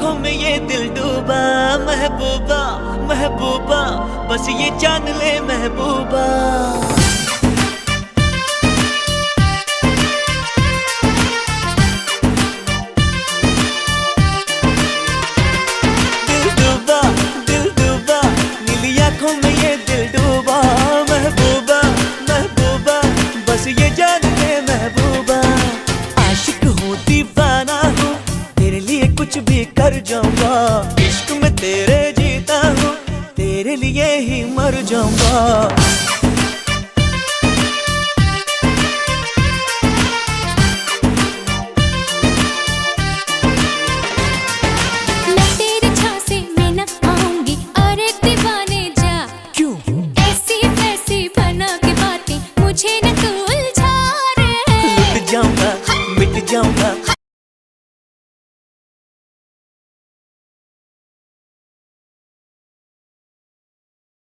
आंखों में ये दिल डूबा, महबूबा महबूबा बस ये जान ले महबूबा। दिल डूबा नीली आंखों में ये दिल डूबा, महबूबा महबूबा बस ये जान ले महबूबा। आशिक हूँ दीवाना हूँ, तेरे लिए कुछ भी कर जाऊंगा। इश्क में तेरे जीता हूँ, तेरे लिए ही मर जाऊंगा।